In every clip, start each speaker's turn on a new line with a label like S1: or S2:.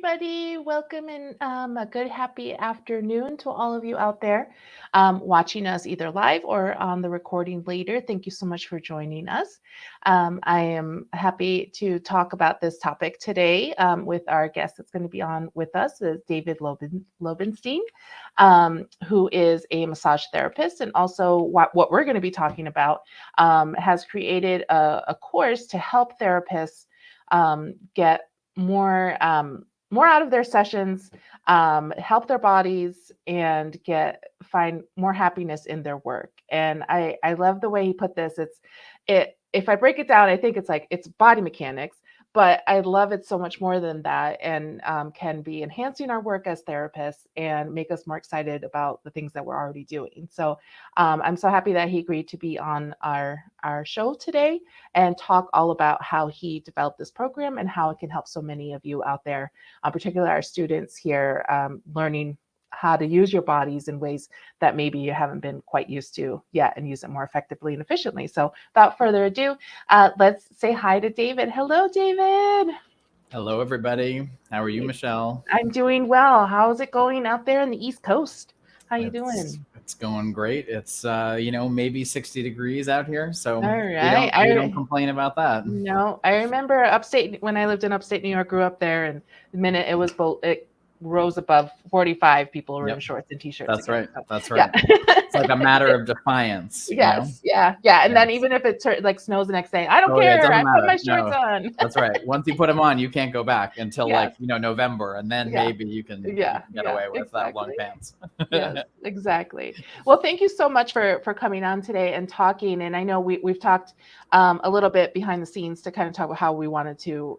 S1: everybody. Welcome and a good, happy afternoon to all of you out there watching us either live or on the recording later. Thank you so much for joining us. I am happy to talk about this topic today with our guest that's going to be on with us, is David Lobenstein, who is a massage therapist, and also what we're going to be talking about has created a course to help therapists get more out of their sessions, help their bodies, and find more happiness in their work. And I love the way he put this. If I break it down, I think it's body mechanics, but I love it so much more than that, and can be enhancing our work as therapists and make us more excited about the things that we're already doing. So I'm so happy that he agreed to be on our show today and talk all about how he developed this program and how it can help so many of you out there, particularly our students here, learning how to use your bodies in ways that maybe you haven't been quite used to yet, and use it more effectively and efficiently. So without further ado, let's say hi to David. Hello, David.
S2: Hello, everybody. How are you, Michelle?
S1: I'm doing well. How's it going out there in the East Coast? How you doing?
S2: It's going great. It's maybe 60 degrees out here, so
S1: all right.
S2: we don't complain about that.
S1: No, I remember when I lived in upstate New York, grew up there, and the minute it rose above 45, people were in shorts and t-shirts.
S2: That's
S1: again.
S2: right. That's right. Yeah. It's like a matter of defiance.
S1: Yes. Yeah. And then even if it snows the next day, I don't care. I put my shorts on.
S2: That's right. Once you put them on, you can't go back until November, and then maybe you can get away with long pants.
S1: Yes, exactly. Well, thank you so much for coming on today and talking. And I know we've talked a little bit behind the scenes to kind of talk about how we wanted to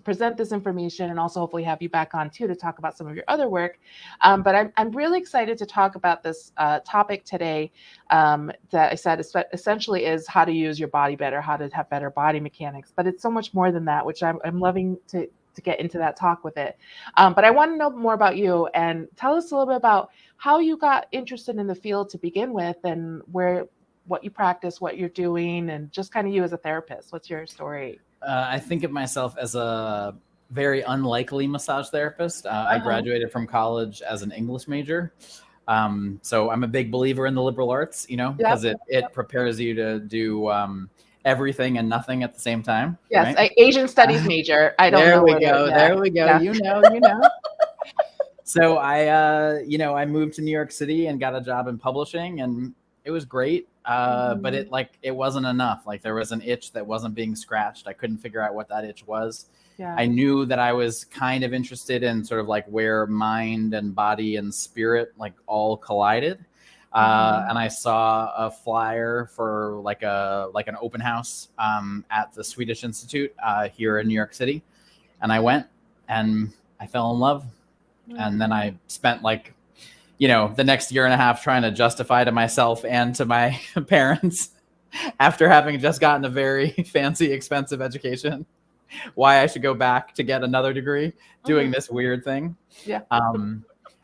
S1: present this information, and also hopefully have you back on too to talk about some of your other work. But I'm really excited to talk about this topic today that I said essentially is how to use your body better, how to have better body mechanics. But it's so much more than that, which I'm loving to get into that talk with it. But I want to know more about you, and tell us a little bit about how you got interested in the field to begin with, and what you practice, what you're doing, and just kind of you as a therapist. What's your story?
S2: I think of myself as a very unlikely massage therapist. I graduated from college as an English major. So I'm a big believer in the liberal arts, because it prepares you to do everything and nothing at the same time.
S1: Yes,
S2: right?
S1: Asian studies major. I don't know.
S2: There we go. Yeah. You know. So I moved to New York City and got a job in publishing, and it was great. But it wasn't enough. Like, there was an itch that wasn't being scratched. I couldn't figure out what that itch was. Yeah. I knew that I was kind of interested in sort of like where mind and body and spirit all collided. And I saw a flyer for an open house at the Swedish Institute here in New York City. And I went and I fell in love. And then I spent the next year and a half trying to justify to myself and to my parents, after having just gotten a very fancy, expensive education, why I should go back to get another degree doing this weird thing. Yeah.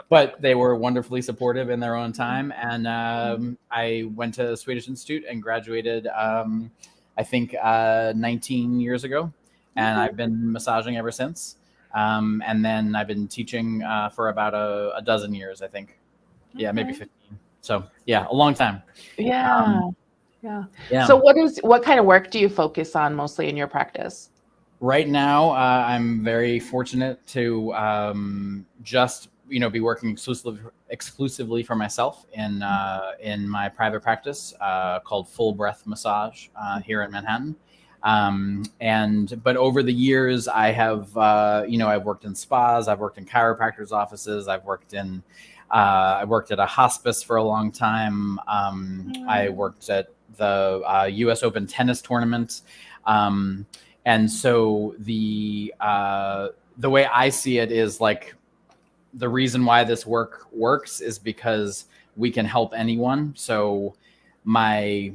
S2: But they were wonderfully supportive in their own time. And I went to the Swedish Institute and graduated, I think 19 years ago. And I've been massaging ever since. And then I've been teaching for about a dozen years, I think. Yeah, maybe 15. So a long time.
S1: Yeah. So what kind of work do you focus on mostly in your practice?
S2: Right now, I'm very fortunate to just be working exclusively for myself in my private practice called Full Breath Massage here in Manhattan. But over the years, I have I've worked in spas, I've worked in chiropractors' offices, I worked at a hospice for a long time. I worked at the U.S. Open tennis tournament. And so the way I see it is the reason why this work works is because we can help anyone. So my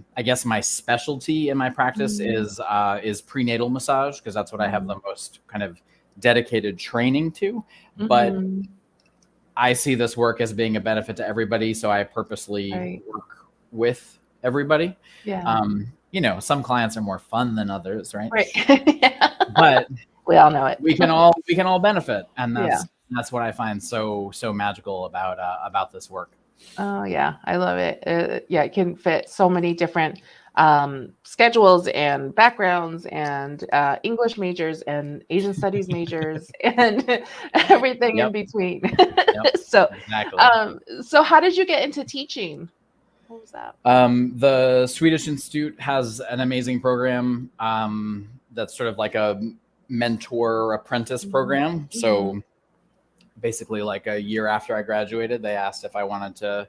S2: specialty in my practice is prenatal massage, because that's what I have the most kind of dedicated training to. But I see this work as being a benefit to everybody, so I purposely work with everybody. Yeah. Some clients are more fun than others, right?
S1: Right.
S2: But
S1: We all know it.
S2: we can all benefit. And
S1: Yeah.
S2: that's what I find so magical about this work.
S1: Oh yeah, I love it. Yeah, it can fit so many different schedules and backgrounds and English majors and Asian studies majors and everything in
S2: Yep.
S1: between.
S2: Yep.
S1: So,
S2: Exactly.
S1: so how did you get into teaching? What was that?
S2: The Swedish Institute has an amazing program that's sort of like a mentor apprentice program. So basically, like a year after I graduated, they asked if I wanted to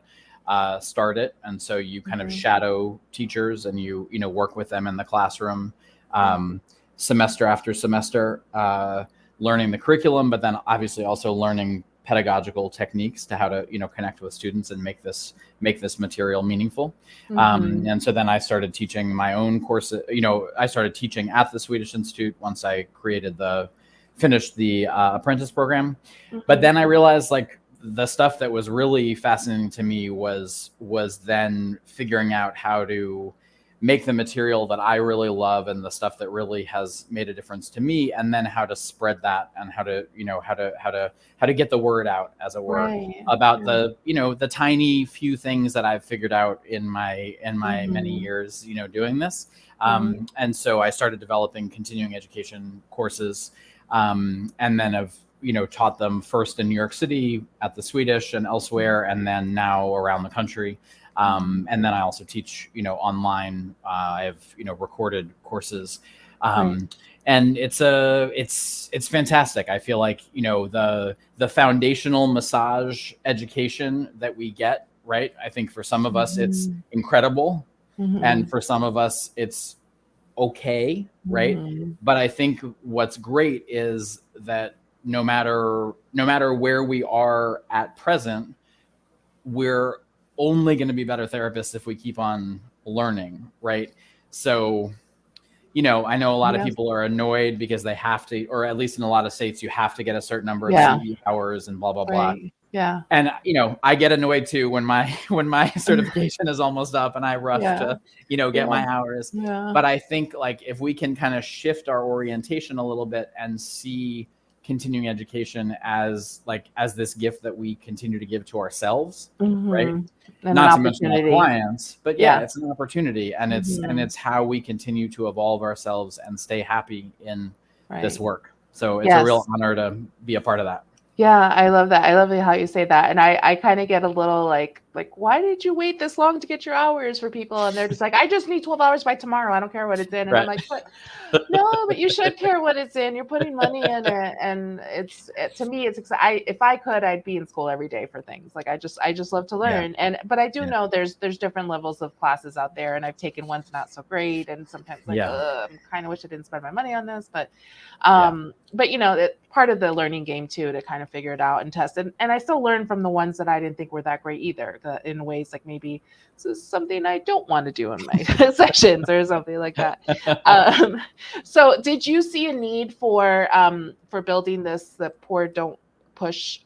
S2: start it, and so you kind of shadow teachers and you work with them in the classroom semester after semester, learning the curriculum, but then obviously also learning pedagogical techniques to how to connect with students and make this material meaningful. And so then I started teaching my own courses. I started teaching at the Swedish Institute once I finished the apprentice program. But then I realized, like, the stuff that was really fascinating to me was then figuring out how to make the material that I really love and the stuff that really has made a difference to me, and then how to spread that and how to get the word out, as it were, about the tiny few things that I've figured out in my many years doing this. And so I started developing continuing education courses, and then have taught them first in New York City at the Swedish and elsewhere, and then now around the country. And then I also teach online. I have recorded courses, and it's fantastic. I feel like the foundational massage education that we get, right? I think for some of us it's incredible, and for some of us it's okay, right? But I think what's great is that no matter where we are at present, we're only going to be better therapists if we keep on learning, right? So, I know a lot of people are annoyed because they have to, or at least in a lot of states, you have to get a certain number of CE hours and blah, blah, blah.
S1: Yeah.
S2: And, I get annoyed too when my certification is almost up and I rush to, get my hours. But I think, like, if we can kind of shift our orientation a little bit and see continuing education as this gift that we continue to give to ourselves, right? And not to mention our clients, but it's an opportunity, and it's how we continue to evolve ourselves and stay happy in this work. So it's a real honor to be a part of that.
S1: Yeah, I love that. I love how you say that. And I kind of get a little like, why did you wait this long to get your hours for people? And they're just like, I just need 12 hours by tomorrow. I don't care what it's in. And I'm like, but you should care what it's in. You're putting money in it. And to me, it's exciting. If I could, I'd be in school every day for things. Like, I just love to learn. But I do know there's different levels of classes out there, and I've taken ones not so great. And sometimes I kind of wish I didn't spend my money on this, but it's part of the learning game too, to kind of figure it out and test. And I still learn from the ones that I didn't think were that great either, in ways like maybe this is something I don't want to do in my sessions or something like that. So did you see a need for building the pour, don't push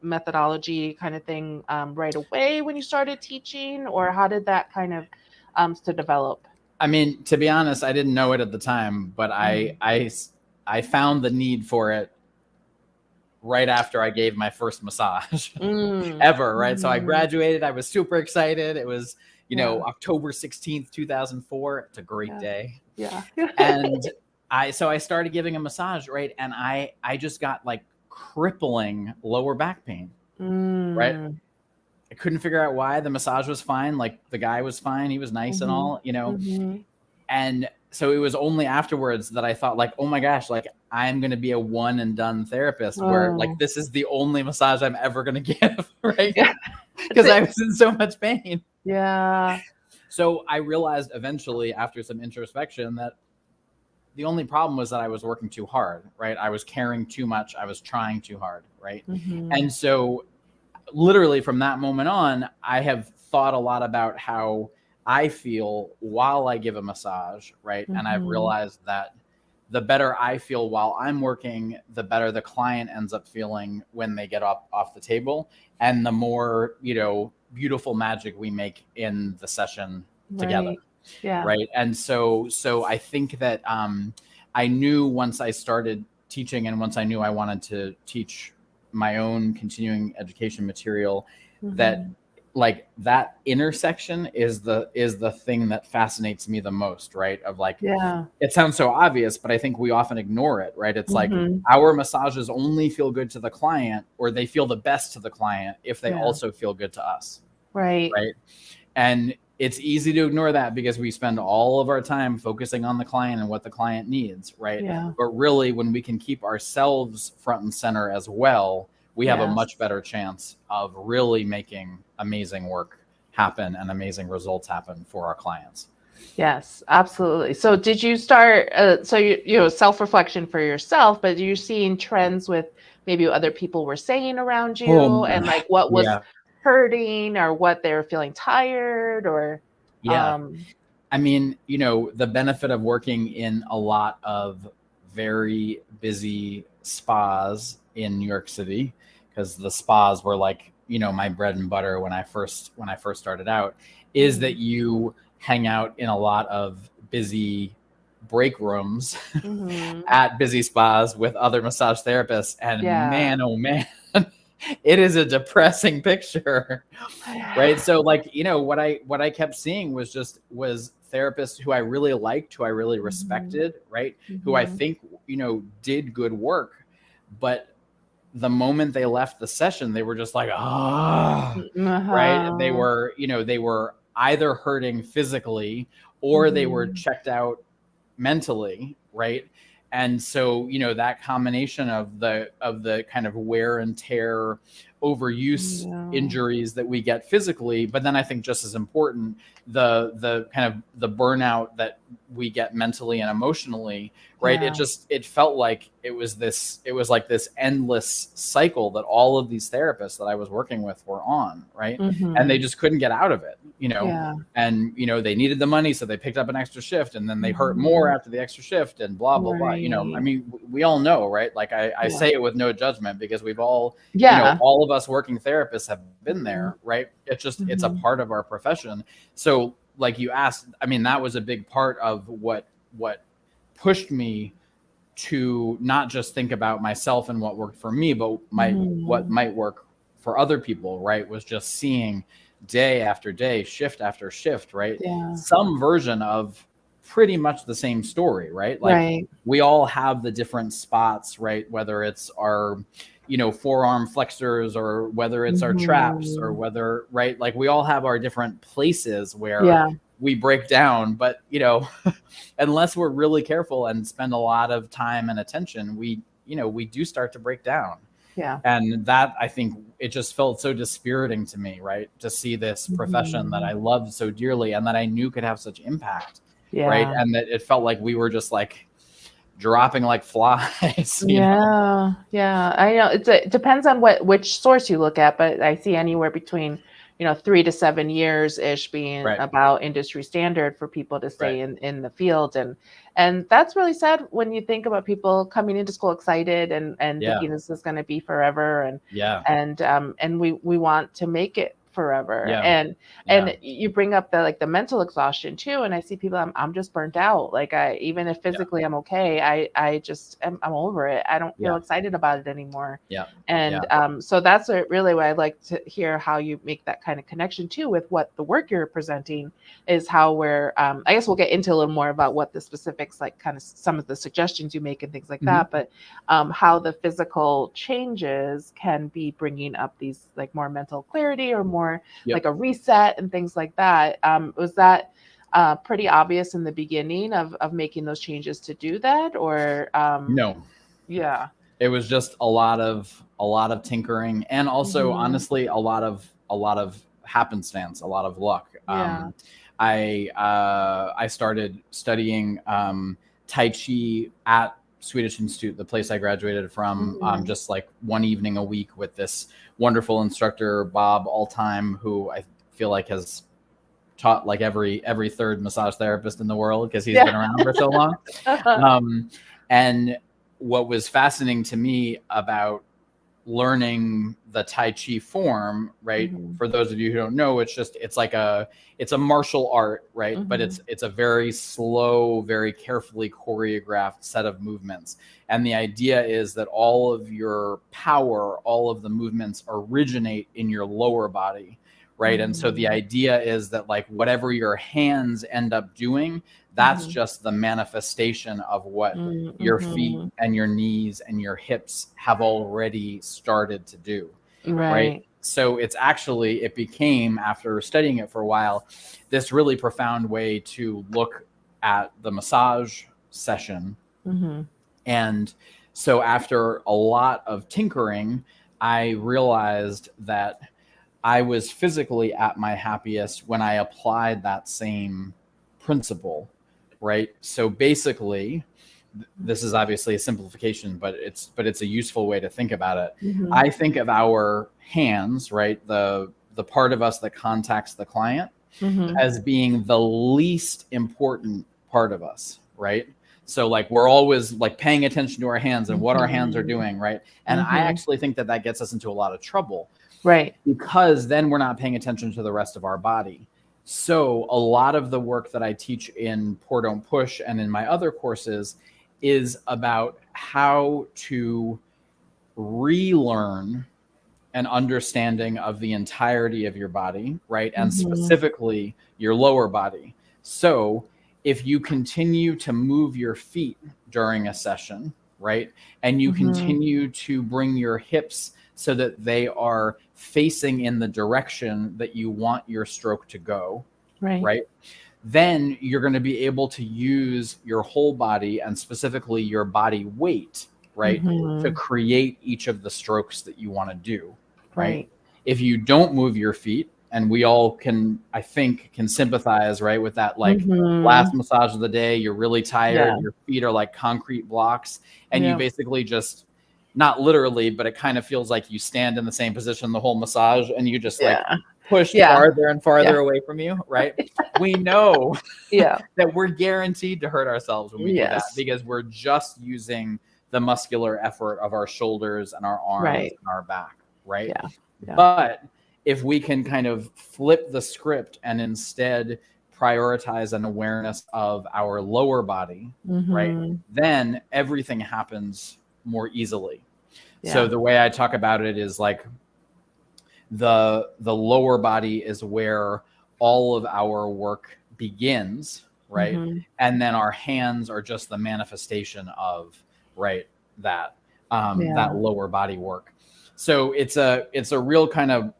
S1: methodology kind of thing right away when you started teaching, or how did that kind of to develop?
S2: I mean, to be honest, I didn't know it at the time, but I found the need for it right after I gave my first massage ever, right? So I graduated. I was super excited. It was, October 16th, 2004. It's a great day.
S1: Yeah.
S2: And I started giving a massage, right? And I just got like crippling lower back pain, right? I couldn't figure out why. The massage was fine. Like, the guy was fine. He was nice and all, And so it was only afterwards that I thought, like, oh my gosh, like, I'm going to be a one and done therapist where, like, this is the only massage I'm ever going to give, right? Because I was in so much pain.
S1: Yeah.
S2: So I realized eventually, after some introspection, that the only problem was that I was working too hard, right? I was caring too much. I was trying too hard, right? And so literally from that moment on, I have thought a lot about how I feel while I give a massage, right? And I've realized that the better I feel while I'm working, the better the client ends up feeling when they get off the table, and the more, beautiful magic we make in the session together.
S1: Yeah.
S2: Right. And so I think that I knew once I started teaching, and once I knew I wanted to teach my own continuing education material, that like that intersection is the thing that fascinates me the most, right? Of like, it sounds so obvious, but I think we often ignore it, right? It's like our massages only feel good to the client, or they feel the best to the client if they also feel good to us.
S1: Right.
S2: And it's easy to ignore that because we spend all of our time focusing on the client and what the client needs, right? But really, when we can keep ourselves front and center as well, we have a much better chance of really making amazing work happen and amazing results happen for our clients.
S1: Yes, absolutely. So did you start, so you know, self-reflection for yourself, but you're seeing trends with maybe what other people were saying around you and like what was hurting or what they were feeling tired or,
S2: I mean, you know, the benefit of working in a lot of very busy spas in New York City, because the spas were like, you know, my bread and butter when I first started out, is that you hang out in a lot of busy break rooms at busy spas with other massage therapists, and man, oh man, it is a depressing picture, right? So like, you know, what I kept seeing was therapists who I really liked, who I really respected, right? Who I think, you know, did good work, but the moment they left the session, they were just like, right? They were, you know, they were either hurting physically or they were checked out mentally, right? And so, you know, that combination of the kind of wear and tear, overuse injuries that we get physically, but then I think just as important, the kind of the burnout that we get mentally and emotionally, right? It felt like it was like this endless cycle that all of these therapists that I was working with were on, right? And they just couldn't get out of it, you know? And, you know, they needed the money, so they picked up an extra shift, and then they hurt more after the extra shift, and blah, blah, blah. You know, I mean, we all know, right? Like I say it with no judgment, because we've all, you know, all of us working therapists have been there, right? It's just, it's a part of our profession. So like you asked, I mean, that was a big part of what pushed me to not just think about myself and what worked for me, but what might work for other people, right? Was just seeing day after day, shift after shift, right? Some version of pretty much the same story, right? Like we all have the different spots, right? Whether it's our, you know, forearm flexors, or whether it's our traps, or whether, right? Like we all have our different places where we break down, but, you know, unless we're really careful and spend a lot of time and attention, we do start to break down. And that, I think, it just felt so dispiriting to me, right? To see this profession that I loved so dearly and that I knew could have such impact, right? And that it felt like we were just like dropping like flies. You know?
S1: I know it depends on which source you look at, but I see anywhere between, you know, 3 to 7 years ish being about industry standard for people to stay in the field. And that's really sad when you think about people coming into school excited and thinking this is going to be forever. And we want to make it forever. And you bring up the mental exhaustion too. And I see people, I'm just burnt out. Like even if physically I'm okay, I just, I'm over it. I don't feel excited about it anymore. So that's really what I'd like to hear, how you make that kind of connection too with what the work you're presenting is, how we're, I guess we'll get into a little more about what the specifics, like kind of some of the suggestions you make and things like that, but how the physical changes can be bringing up these like more mental clarity or more like a reset and things like that. Was that pretty obvious in the beginning of making those changes to do that, or
S2: no? It was just a lot of tinkering, and also honestly a lot of happenstance, a lot of luck. I started studying Tai Chi at Swedish Institute, the place I graduated from, just like one evening a week with this wonderful instructor, Bob Alltime, who I feel like has taught like every third massage therapist in the world, because he's been around for so long. And what was fascinating to me about learning the Tai Chi form, right?
S1: Mm-hmm.
S2: For those of you who don't know, it's a martial art, right?
S1: Mm-hmm.
S2: But it's a very slow, very carefully choreographed set of movements. And the idea is that all of your power, all of the movements originate in your lower body, right? And so the
S1: Mm-hmm.
S2: idea is that like whatever your hands end up doing, that's just the manifestation of what your feet
S1: Mm-hmm.
S2: and your knees and your hips have already started to do, right?
S1: Right.
S2: So it became, after studying it for a while, this really profound way to look at the massage session.
S1: Mm-hmm.
S2: And so after a lot of tinkering, I realized that I was physically at my happiest when I applied that same principle, right? So basically, this is obviously a simplification, but it's a useful way to think about it.
S1: Mm-hmm.
S2: I think of our hands, right? The part of us that contacts the client
S1: Mm-hmm.
S2: as being the least important part of us, right? So like we're always like paying attention to our hands and what our hands are doing, right? And I
S1: Mm-hmm.
S2: actually think that gets us into a lot of trouble,
S1: Right.
S2: because then we're not paying attention to the rest of our body. So a lot of the work that I teach in Pour Don't Push and in my other courses is about how to relearn an understanding of the entirety of your body, right? And
S1: Mm-hmm.
S2: specifically your lower body. So if you continue to move your feet during a session, right? And you
S1: Mm-hmm.
S2: continue to bring your hips so that they are facing in the direction that you want your stroke to go,
S1: Right.
S2: right? Then you're going to be able to use your whole body and specifically your body weight, right, to
S1: Mm-hmm.
S2: create each of the strokes that you want to do, right?
S1: Right.
S2: If you don't move your feet, and we all can, I think, can sympathize, right, with that, like
S1: Mm-hmm.
S2: last massage of the day, you're really
S1: Yeah.
S2: tired, your feet are like concrete blocks, and you
S1: Yeah.
S2: basically just, not literally, but it kind of feels like you stand in the same position the whole massage and you just like
S1: Yeah.
S2: push
S1: Yeah.
S2: farther and farther
S1: Yeah.
S2: away from you, right? We know
S1: Yeah.
S2: that we're guaranteed to hurt ourselves when we do that,
S1: Yes.
S2: because we're just using the muscular effort of our shoulders and our arms
S1: Right.
S2: and our back, right?
S1: Yeah. Yeah.
S2: But if we can kind of flip the script and instead prioritize an awareness of our lower body, right,
S1: Mm-hmm.
S2: then everything happens more easily. So
S1: Yeah.
S2: the way I talk about it is like the lower body is where all of our work begins, right?
S1: Mm-hmm.
S2: And then our hands are just the manifestation of, right, that
S1: Yeah.
S2: that lower body work. So it's a real kind of,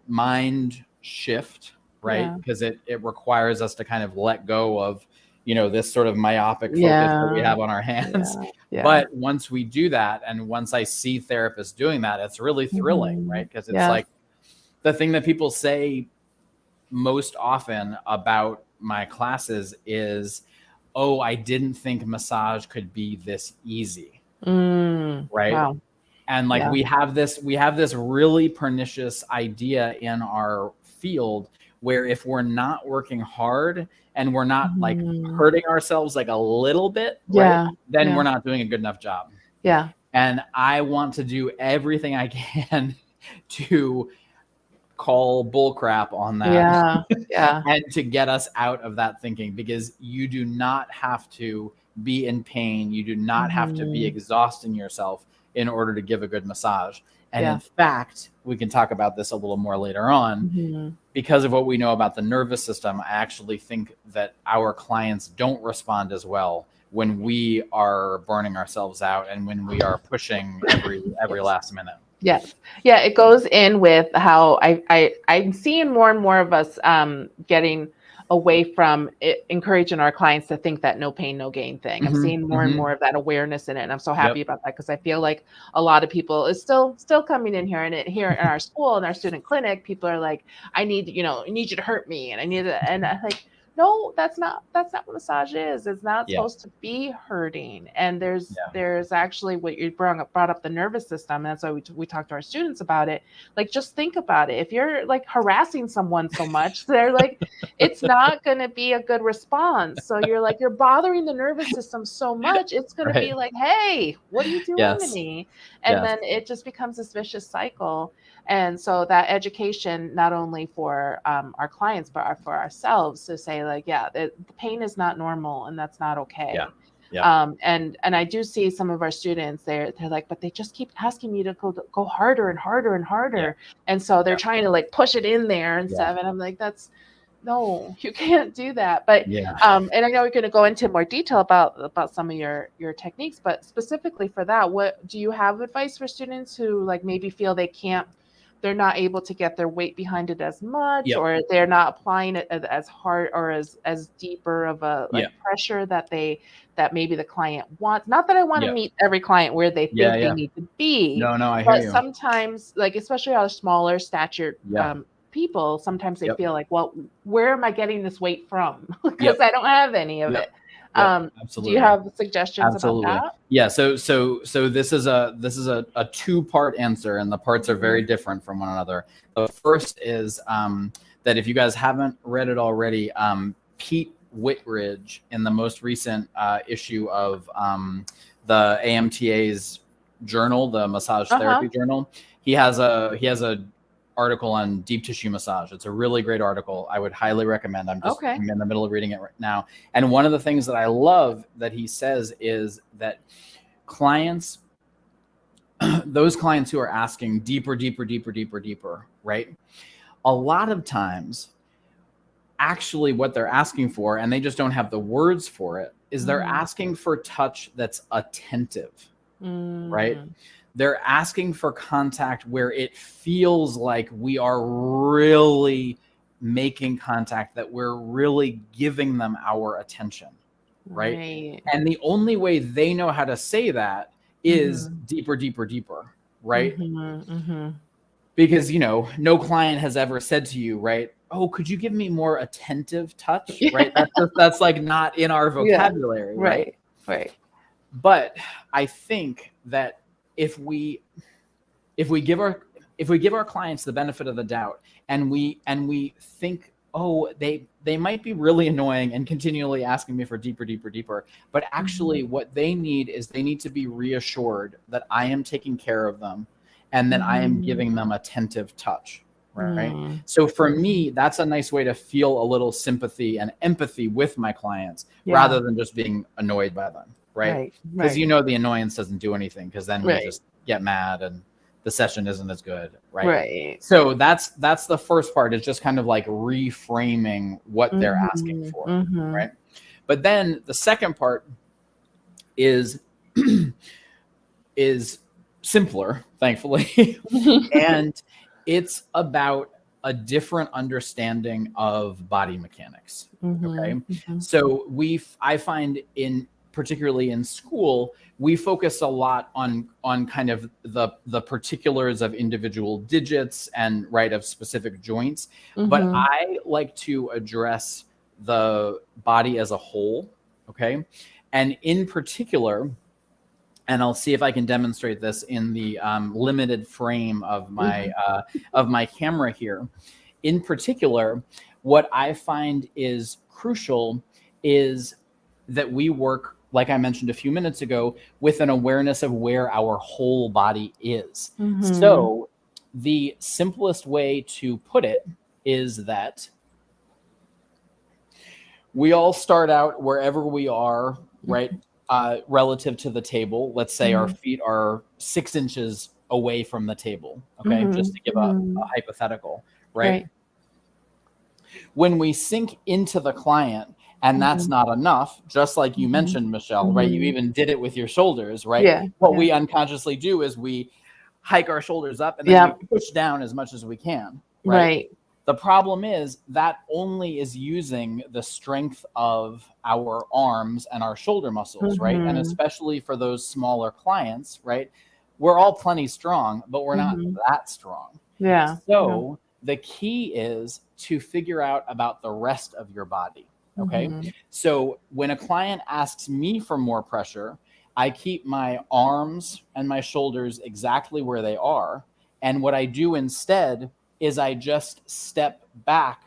S2: mind shift, right?
S1: Yeah.
S2: Because it requires us to kind of let go of, this sort of myopic focus that we
S1: Yeah.
S2: have on our hands.
S1: Yeah. Yeah.
S2: But once we do that, and once I see therapists doing that, it's really thrilling,
S1: Mm-hmm.
S2: right? Because it's
S1: Yes.
S2: like the thing that people say most often about my classes is, oh, I didn't think massage could be this easy, right?
S1: Wow.
S2: And like
S1: Yeah.
S2: we have this really pernicious idea in our field where if we're not working hard and we're not like
S1: Mm-hmm.
S2: hurting ourselves like a little bit, right,
S1: Yeah.
S2: then
S1: Yeah.
S2: we're not doing a good enough job.
S1: Yeah.
S2: And I want to do everything I can to call bullcrap on that.
S1: Yeah. Yeah.
S2: And to get us out of that thinking, because you do not have to be in pain. You do not have to be
S1: Mm-hmm.
S2: exhausting yourself in order to give a good massage. And
S1: Yeah.
S2: in fact, we can talk about this a little more later on.
S1: Mm-hmm.
S2: Because of what we know about the nervous system, I actually think that our clients don't respond as well when we are burning ourselves out and when we are pushing every
S1: Yes.
S2: last minute.
S1: Yes. Yeah. It goes in with how I'm seeing more and more of us getting away from encouraging our clients to think that no pain, no gain thing. I'm seeing more and more of that awareness in it. And I'm so happy about that, because I feel like a lot of people is still coming in here, and here in our school, in our student clinic, people are like, I need you to hurt me, and I need it. And I like, no, that's not what massage is. It's not
S2: Yeah.
S1: supposed to be hurting. And
S2: Yeah.
S1: there's actually what you brought up the nervous system. And that's why we talk to our students about it. Like, just think about it. If you're like harassing someone so much, they're like, it's not going to be a good response. So you're bothering the nervous system so much, it's going to
S2: Right.
S1: be like, hey, what are you doing to
S2: Yes.
S1: me? And
S2: Yes.
S1: then it just becomes this vicious cycle. And so that education, not only for our clients, but for ourselves, to say like, yeah, the pain is not normal and that's not
S2: Yeah.
S1: okay.
S2: Yeah.
S1: And I do see some of our students, they're like, but they just keep asking me to go harder and harder and
S2: Yeah.
S1: harder. And so they're
S2: Yeah.
S1: trying to like push it in there and
S2: Yeah.
S1: stuff. And I'm like, no, you can't do that. But
S2: Yeah.
S1: and I know we're going to go into more detail about some of your techniques, but specifically for that, what do you have advice for students who like maybe feel they're not able to get their weight behind it as much,
S2: Yep.
S1: or they're not applying it as hard or as deeper of a
S2: Yeah.
S1: like pressure that maybe the client wants? Not that I want to
S2: Yeah.
S1: meet every client where they
S2: Yeah.
S1: think they
S2: Yeah.
S1: need to be,
S2: No, I hear
S1: but
S2: you.
S1: sometimes, like especially our smaller statured
S2: Yeah.
S1: people, sometimes they
S2: Yep.
S1: feel like, well, where am I getting this weight from? Because
S2: Yep.
S1: I don't have any of
S2: Yep.
S1: it.
S2: Yep.
S1: Do you
S2: Absolutely.
S1: have suggestions about
S2: Absolutely.
S1: that?
S2: Yeah. So this is a two-part answer, and the parts are very different from one another. The first is that if you guys haven't read it already, Pete Whitridge, in the most recent issue of the AMTA's journal, the Massage Therapy Journal, he has a article on deep tissue massage. It's a really great article. I would highly recommend. I'm in the middle of reading it right now. And one of the things that I love that he says is that clients, those clients who are asking deeper, right? A lot of times, actually what they're asking for, and they just don't have the words for it, is they're asking for touch that's attentive, right? They're asking for contact where it feels like we are really making contact, that we're really giving them our attention, right? And the only way they know how to say that is deeper, right? Because, no client has ever said to you, right, oh, could you give me more attentive touch, right? That's like not in our vocabulary, right?
S1: Right.
S2: But I think that if we give our clients the benefit of the doubt, and we think, oh, they might be really annoying and continually asking me for deeper, but actually what they need is they need to be reassured that I am taking care of them and that I am giving them attentive touch, right? So for me, that's a nice way to feel a little sympathy and empathy with my clients, rather than just being annoyed by them, right? Because the annoyance doesn't do anything, because then we just get mad and the session isn't as good, right? So that's the first part, is just kind of like reframing what they're asking for, right? But then the second part is simpler, thankfully, and it's about a different understanding of body mechanics. Okay, so I find, particularly in school, we focus a lot on kind of the particulars of individual digits and of specific joints, but I like to address the body as a whole. Okay, and in particular, and I'll see if I can demonstrate this in the limited frame of my camera here. In particular, what I find is crucial is that we work, like I mentioned a few minutes ago, with an awareness of where our whole body is. So the simplest way to put it is that we all start out wherever we are, right? Relative to the table. Let's say our feet are 6 inches away from the table. Okay, just to give a hypothetical, right? When we sink into the client, and that's not enough, just like you mentioned, Michelle, right? You even did it with your shoulders, right? What we unconsciously do is we hike our shoulders up, and then we push down as much as we can, right? The problem is that only is using the strength of our arms and our shoulder muscles, right? And especially for those smaller clients, right? We're all plenty strong, but we're not that strong. So the key is to figure out about the rest of your body. Okay.
S1: Mm-hmm.
S2: So when a client asks me for more pressure, I keep my arms and my shoulders exactly where they are. And what I do instead is I just step back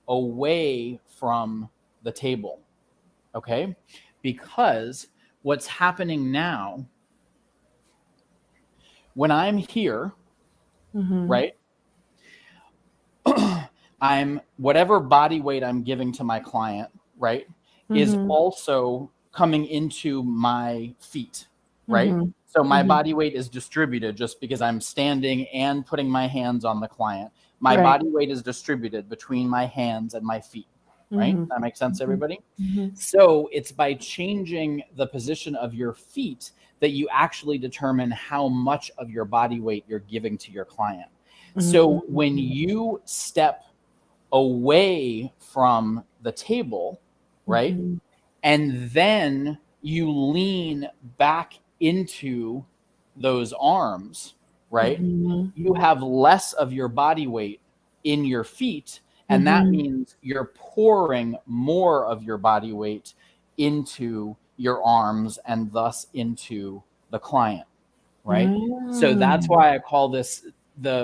S2: away from the table. Okay. Because what's happening now, when I'm here,
S1: Mm-hmm.
S2: right, I'm whatever body weight I'm giving to my client, right, is
S1: Mm-hmm.
S2: also coming into my feet, right?
S1: Mm-hmm.
S2: So my
S1: Mm-hmm.
S2: body weight is distributed just because I'm standing and putting my hands on the client. My
S1: Right.
S2: body weight is distributed between my hands and my feet, right?
S1: Mm-hmm.
S2: That makes sense,
S1: Mm-hmm.
S2: everybody?
S1: Mm-hmm.
S2: So it's by changing the position of your feet that you actually determine how much of your body weight you're giving to your client. So when
S1: Mm-hmm.
S2: you step away from the table, right?
S1: Mm-hmm.
S2: And then you lean back into those arms, right?
S1: Mm-hmm.
S2: You have less of your body weight in your feet. And that
S1: Mm-hmm.
S2: means you're pouring more of your body weight into your arms and thus into the client, right? So that's
S1: Mm-hmm.
S2: why I call this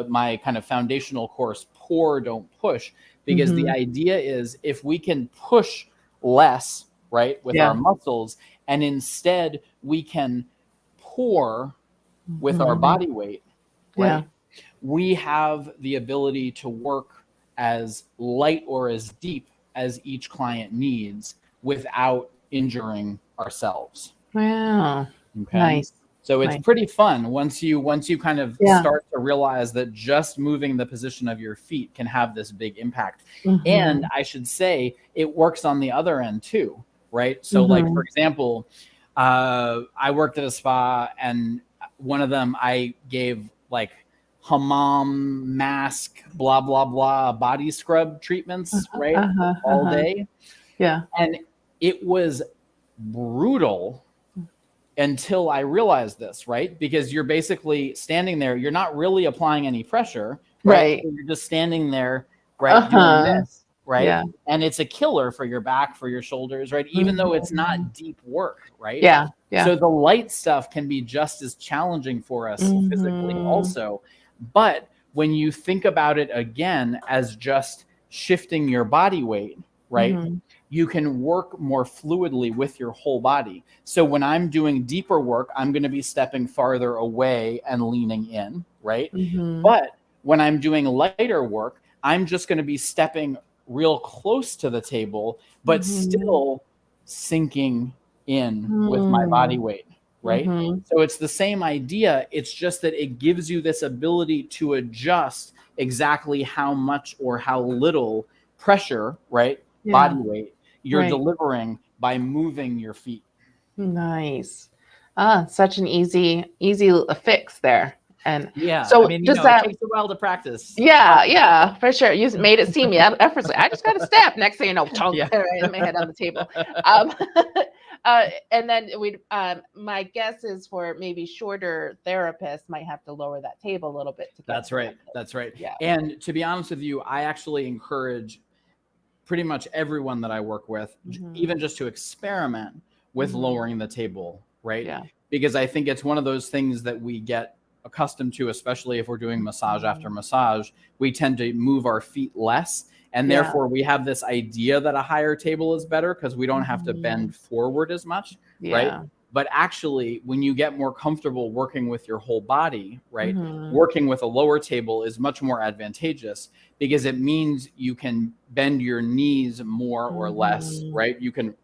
S2: my kind of foundational course, pour, don't push, because the
S1: Mm-hmm.
S2: idea is if we can push less, right, with our
S1: Yeah.
S2: muscles, and instead we can pour with our
S1: Mm-hmm.
S2: body weight,
S1: Yeah.
S2: right, we have the ability to work as light or as deep as each client needs without injuring ourselves.
S1: Wow.
S2: Okay.
S1: Nice.
S2: So it's
S1: Nice.
S2: pretty fun once you kind of
S1: Yeah.
S2: start to realize that just moving the position of your feet can have this big impact. And
S1: Mm-hmm.
S2: I should say it works on the other end too, right? So like for
S1: Mm-hmm.
S2: example, I worked at a spa and one of them I gave like hammam mask blah blah blah body scrub treatments,
S1: Uh-huh.
S2: right?
S1: Uh-huh.
S2: All
S1: Uh-huh.
S2: day.
S1: Yeah.
S2: And it was brutal until I realized this, right? Because you're basically standing there, you're not really applying any pressure, right?
S1: Right.
S2: So you're just standing there, right, doing
S1: Uh-huh.
S2: this, right?
S1: Yeah.
S2: And it's a killer for your back, for your shoulders, right? Even though it's
S1: Mm-hmm.
S2: not deep work, right?
S1: Yeah. Yeah.
S2: So the light stuff can be just as challenging for us physically
S1: Mm-hmm.
S2: also. But when you think about it again as just shifting your body weight, right?
S1: Mm-hmm.
S2: You can work more fluidly with your whole body. So when I'm doing deeper work, I'm going to be stepping farther away and leaning in, right?
S1: Mm-hmm.
S2: But when I'm doing lighter work, I'm just going to be stepping real close to the table, but
S1: Mm-hmm.
S2: still sinking in with my body weight, right?
S1: Mm-hmm.
S2: So it's the same idea. It's just that it gives you this ability to adjust exactly how much or how little pressure, right? Body
S1: Yeah.
S2: weight you're
S1: Right.
S2: delivering by moving your feet.
S1: Nice. Ah, such an easy fix there. And
S2: Yeah, I
S1: so
S2: mean,
S1: does
S2: it
S1: that,
S2: takes a while to practice.
S1: yeah, yeah, for sure. You made it seem effortlessly. I just got to step. Next thing you know, chunk
S2: Yeah.
S1: right in my head on the table. Um, and then my guess is for maybe shorter therapists might have to lower that table a little bit to get
S2: That's
S1: to that
S2: right.
S1: place.
S2: That's right.
S1: Yeah.
S2: And to be honest with you, I actually encourage pretty much everyone that I work with,
S1: Hmm.
S2: even just to experiment with
S1: Hmm.
S2: lowering the table, right?
S1: Yeah.
S2: Because I think it's one of those things that we get accustomed to, especially if we're doing massage after
S1: Mhm.
S2: massage. We tend to move our feet less. And
S1: Yeah.
S2: therefore, we have this idea that a higher table is better because we don't have to
S1: Mhm.
S2: bend forward as much, right?
S1: Yeah.
S2: But actually, when you get more comfortable working with your whole body, right,
S1: Hmm.
S2: working with a lower table is much more advantageous because it means you can bend your knees more or less,
S1: Hmm.
S2: right? You can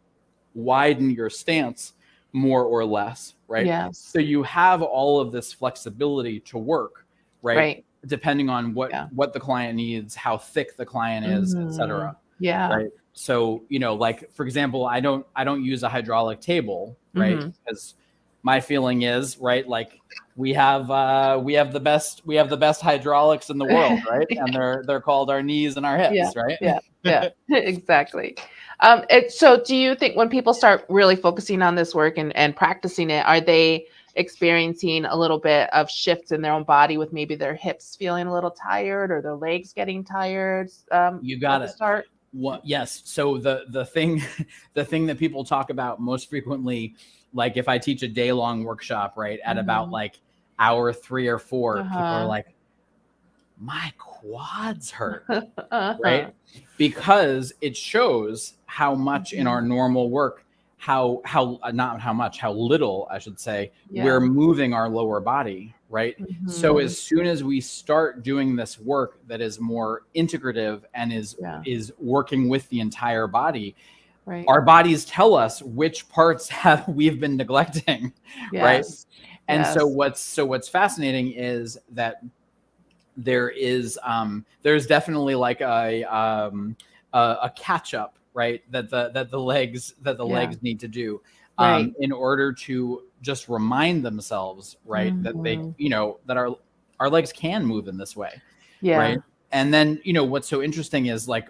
S2: widen your stance more or less, right?
S1: Yes.
S2: So you have all of this flexibility to work, right?
S1: Right.
S2: Depending on
S1: Yeah.
S2: what the client needs, how thick the client is,
S1: Hmm.
S2: etc.
S1: Yeah.
S2: Right? So, like for example, I don't use a hydraulic table, right?
S1: Hmm.
S2: Because my feeling is, right, like we have the best hydraulics in the world, right? And they're called our knees and our
S1: Yeah,
S2: hips, right?
S1: yeah, yeah, exactly. So do you think when people start really focusing on this work and practicing it, are they experiencing a little bit of shifts in their own body with maybe their hips feeling a little tired or their legs getting tired
S2: You
S1: at
S2: got
S1: the
S2: it.
S1: start?
S2: What? Yes. So the thing the thing that people talk about most frequently, like if I teach a day long workshop, right, at about like hour 3 or 4, people are like, my quads hurt, right? Because it shows how much in our normal work, how not how much, how little I should say, we're moving our lower body, right? So as soon as we start doing this work that is more integrative and is working with the entire body, our bodies tell us which parts we've been neglecting, right? And so what's fascinating is that there's definitely like a catch up, right? That the legs need to do in order to just remind themselves, right, that they, that our legs can move in this way, right? And then, what's so interesting is like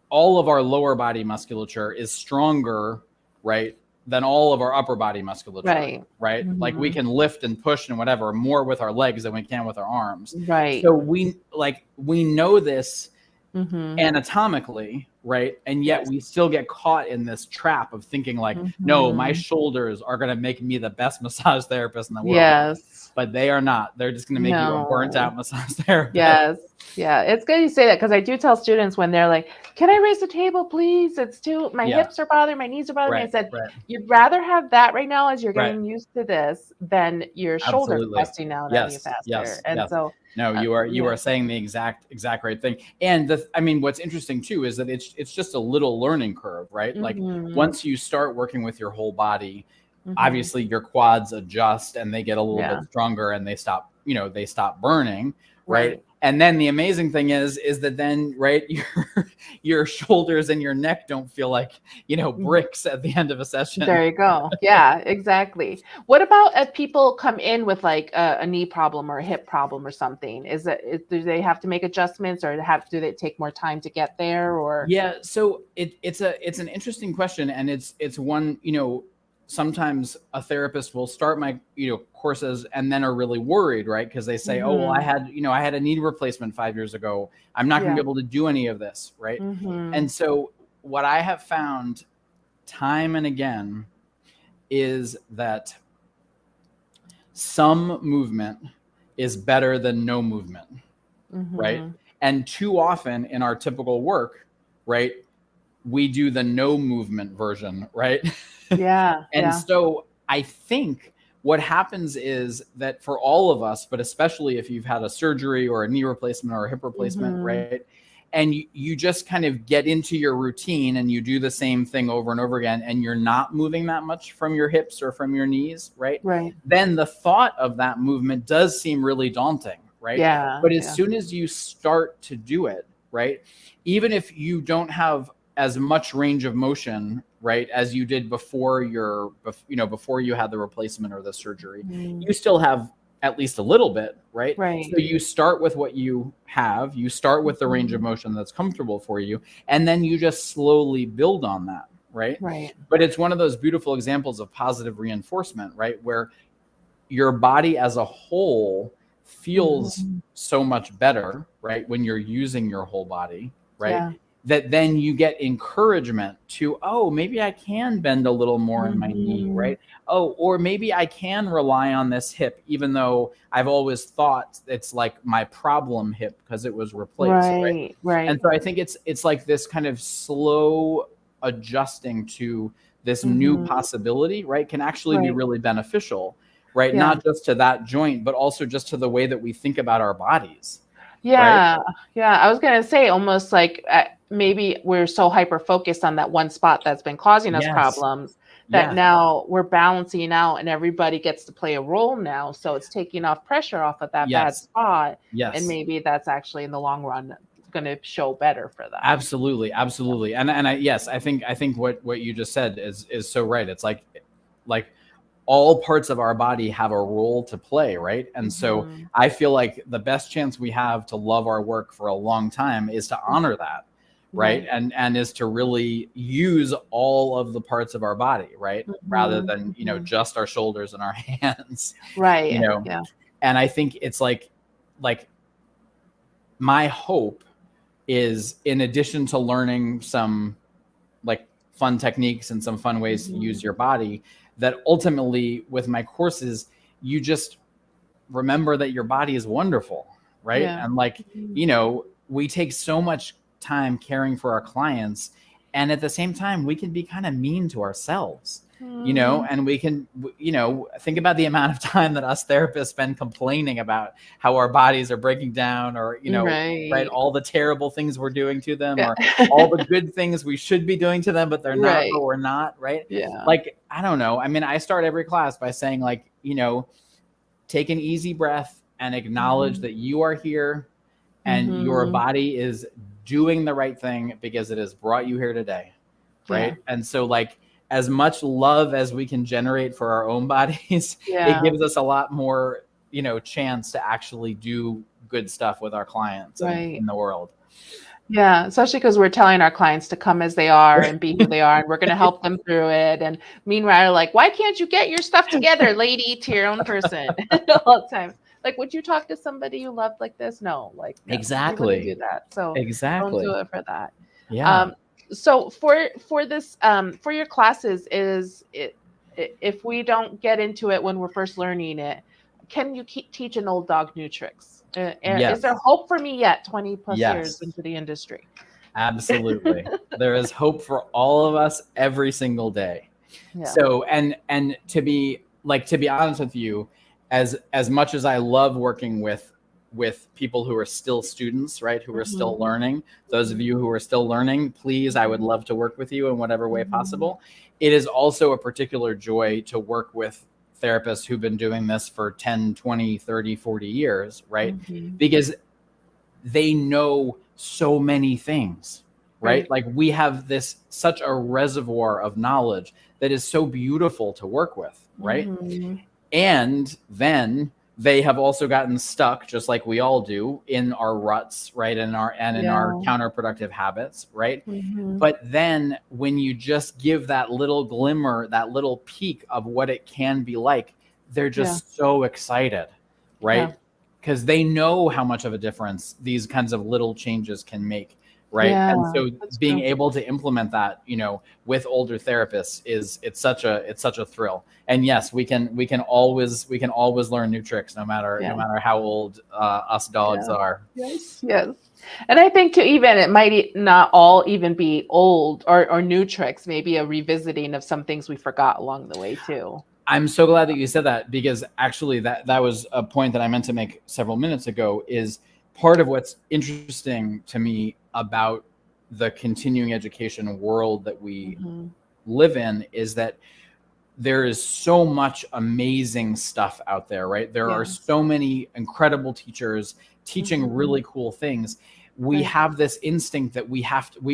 S2: all of our lower body musculature is stronger, right, than all of our upper body musculature, right? Like we can lift and push and whatever more with our legs than we can with our arms. So we know this anatomically, right? And yet we still get caught in this trap of thinking like, no, my shoulders are going to make me the best massage therapist in the world. But they are not. They're just going to make you a burnt out massage therapist.
S1: Yeah, it's good you say that, because I do tell students when they're like, can I raise the table, please? It's too, my hips are bothering, my knees are bothering me. I said, you'd rather have that right now as you're getting used to this than your shoulder busting out any faster. And so
S2: no, you are saying the exact right thing. And what's interesting too is that it's just a little learning curve, right? Like once you start working with your whole body, obviously your quads adjust and they get a little bit stronger and they stop burning, right? And then the amazing thing is that then, right, your shoulders and your neck don't feel like, bricks at the end of a session.
S1: There you go. Yeah, exactly. What about if people come in with like a knee problem or a hip problem or something? Do they have to make adjustments, or do they take more time to get there? Or
S2: so it's an interesting question, and it's one, sometimes a therapist will start my courses and then are really worried, right? Because they say, oh, well, I had a knee replacement 5 years ago, I'm not going to be able to do any of this, right? And so what I have found time and again is that some movement is better than no movement, right? And too often in our typical work, right, we do the no movement version, right? And so I think what happens is that for all of us, but especially if you've had a surgery or a knee replacement or a hip replacement, right? And you just kind of get into your routine and you do the same thing over and over again, and you're not moving that much from your hips or from your knees, right? Then the thought of that movement does seem really daunting, right? But as soon as you start to do it, right? Even if you don't have as much range of motion, right, as you did before before you had the replacement or the surgery, you still have at least a little bit, right? So you start with what you have, you start with the range of motion that's comfortable for you, and then you just slowly build on that, right? But it's one of those beautiful examples of positive reinforcement, right, where your body as a whole feels so much better, right, when you're using your whole body, right? That then you get encouragement to, oh, maybe I can bend a little more in my knee, right? Oh, or maybe I can rely on this hip, even though I've always thought it's like my problem hip because it was replaced, right? And so I think it's like this kind of slow adjusting to this new possibility, right, can actually be really beneficial, right? Not just to that joint, but also just to the way that we think about our bodies.
S1: Yeah. I was going to say almost like maybe we're so hyper focused on that one spot that's been causing us problems that now we're balancing out and everybody gets to play a role now. So it's taking off pressure off of that bad spot. And maybe that's actually in the long run going to show better for them.
S2: Absolutely. And I think what you just said is so right. It's like all parts of our body have a role to play, right? And so I feel like the best chance we have to love our work for a long time is to honor that, right? And is to really use all of the parts of our body, right? Rather than, just our shoulders and our hands. And I think it's like my hope is, in addition to learning some like fun techniques and some fun ways to use your body, that ultimately with my courses, you just remember that your body is wonderful, right?
S1: Yeah.
S2: And like, we take so much time caring for our clients, and at the same time, we can be kind of mean to ourselves, and we can, think about the amount of time that us therapists spend complaining about how our bodies are breaking down, or, right, all the terrible things we're doing to them, or all the good things we should be doing to them, but they're not, but we're not, right?
S1: Yeah.
S2: Like, I don't know. I mean, I start every class by saying, like, take an easy breath and acknowledge that you are here and your body is doing the right thing because it has brought you here today. Right. Yeah. And so, like, as much love as we can generate for our own bodies, it gives us a lot more, chance to actually do good stuff with our clients and in the world.
S1: Yeah, especially because we're telling our clients to come as they are and be who they are, and we're going to help them through it. And meanwhile, like, why can't you get your stuff together, lady, to your own person all the time? Like, would you talk to somebody you loved like this? No, like, no,
S2: exactly.
S1: You wouldn't do that. So
S2: exactly.
S1: Don't do it for that.
S2: Yeah.
S1: So for this, for your classes, if we don't get into it when we're first learning it, can you teach an old dog new tricks?
S2: Yes.
S1: Is there hope for me yet 20 plus years into the industry?
S2: Absolutely. There is hope for all of us every single day. Yeah. So, and to be honest with you, as much as I love working with people who are still students, right, who are still learning, those of you who are still learning, please, I would love to work with you in whatever way possible. It is also a particular joy to work with therapists who've been doing this for 10, 20, 30, 40 years, right? Because they know so many things, right? Like, we have such a reservoir of knowledge that is so beautiful to work with, right? And then they have also gotten stuck, just like we all do, in our ruts, right? In our counterproductive habits, right? But then when you just give that little glimmer, that little peek of what it can be like, they're just so excited, right? Because they know how much of a difference these kinds of little changes can make, right? And so being able to implement that, with older therapists it's such a thrill. And yes, we can always learn new tricks, no matter how old us dogs are.
S1: Yes. And I think it might not all even be old or new tricks, maybe a revisiting of some things we forgot along the way too.
S2: I'm so glad that you said that, because actually that was a point that I meant to make several minutes ago. Is part of what's interesting to me about the continuing education world that we live in is that there is so much amazing stuff out there, right? There are so many incredible teachers teaching really cool things. We have this instinct that we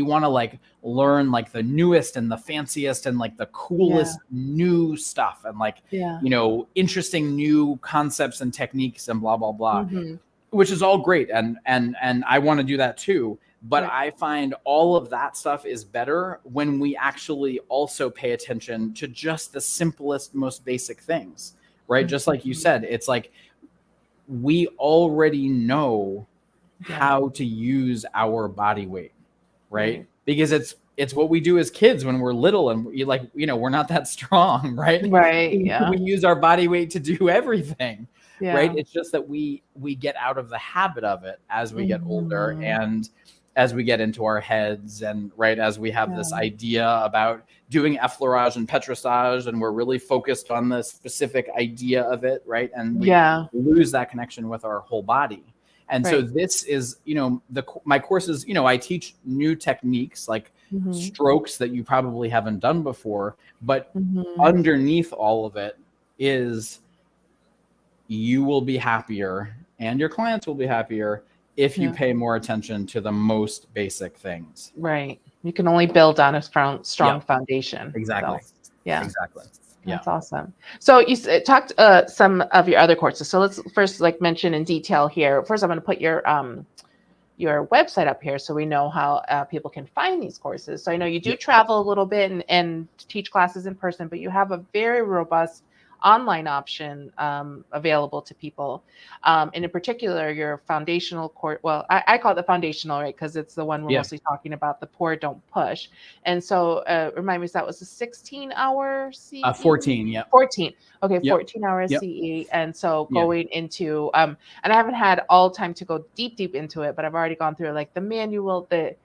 S2: want to like learn like the newest and the fanciest and like the coolest new stuff and like, interesting new concepts and techniques and blah, blah, blah, which is all great. And I want to do that too. But I find all of that stuff is better when we actually also pay attention to just the simplest, most basic things, right? Just like you said, it's like we already know how to use our body weight, right? Because it's what we do as kids when we're little and we're not that strong, right? We use our body weight to do everything, right? It's just that we get out of the habit of it as we get older and as we get into our heads, and as we have this idea about doing effleurage and petrissage, and we're really focused on the specific idea of it, right? And we lose that connection with our whole body. And so this is, my courses, I teach new techniques like strokes that you probably haven't done before, but underneath all of it is you will be happier and your clients will be happier if you pay more attention to the most basic things.
S1: Right. You can only build on a strong foundation.
S2: Exactly.
S1: So,
S2: Exactly.
S1: That's awesome. So you talked some of your other courses. So let's first mention in detail here. First, I'm going to put your website up here so we know how people can find these courses. So I know you do travel a little bit and teach classes in person, but you have a very robust online option available to people. And in particular, your foundational course, well, I call it the foundational, right? Because it's the one we're mostly talking about, the pour, don't push. And so remind me, that was a 16-hour CE?
S2: 14, yep.
S1: 14. Okay,
S2: Yep.
S1: 14 hours
S2: Yep.
S1: CE. And so going into, and I haven't had all time to go deep into it, but I've already gone through like the manual, the